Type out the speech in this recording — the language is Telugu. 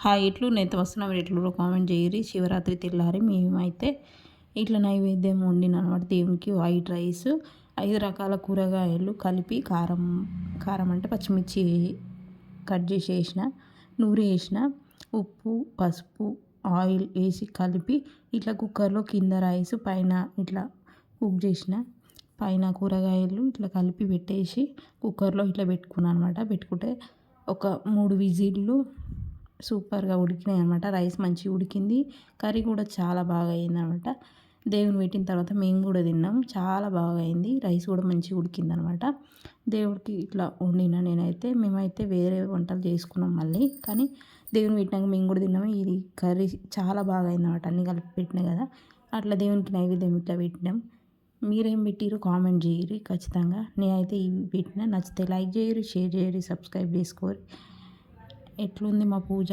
హాయ్ ఎట్లు నేనైతే వస్తున్నా మీరు ఎట్లు కామెంట్ చేయరి. శివరాత్రి తెల్లారి మేమైతే ఇట్లా నైవేద్యం వండిన అనమాట దేవునికి. వైట్ రైస్ 5 రకాల కూరగాయలు కలిపి కారం కారం అంటే పచ్చిమిర్చి కట్ చేసి వేసిన, నూరి వేసిన, ఉప్పు పసుపు ఆయిల్ వేసి కలిపి ఇట్లా కుక్కర్లో కింద రైస్ పైన ఇట్లా కుక్ చేసిన, పైన కూరగాయలు ఇట్లా కలిపి పెట్టేసి కుక్కర్లో ఇట్లా పెట్టుకున్నాను అనమాట. పెట్టుకుంటే ఒక 3 విజిల్లు సూపర్గా ఉడికినాయి అనమాట. రైస్ మంచిగా ఉడికింది, కర్రీ కూడా చాలా బాగా అయింది అనమాట. దేవుని పెట్టిన తర్వాత మేము కూడా తిన్నాం, చాలా బాగా అయింది. రైస్ కూడా మంచిగా ఉడికింది అనమాట. దేవుడికి ఇట్లా వండిన నేనైతే. మేమైతే వేరే వంటలు చేసుకున్నాం మళ్ళీ, కానీ దేవుని పెట్టినాక మేము కూడా తిన్నాము. ఇది కర్రీ చాలా బాగా అయింది అనమాట, అన్నీ కలిపి పెట్టినా కదా. అట్లా దేవునికి నైవేద్యం ఇట్లా పెట్టినాం. మీరేం పెట్టిరు కామెంట్ చేయరు ఖచ్చితంగా. నేనైతే ఇవి పెట్టిన. నచ్చితే లైక్ చేయరు, షేర్ చేయరు, సబ్స్క్రైబ్ చేసుకోరు. ఎట్లుంది మా పూజ?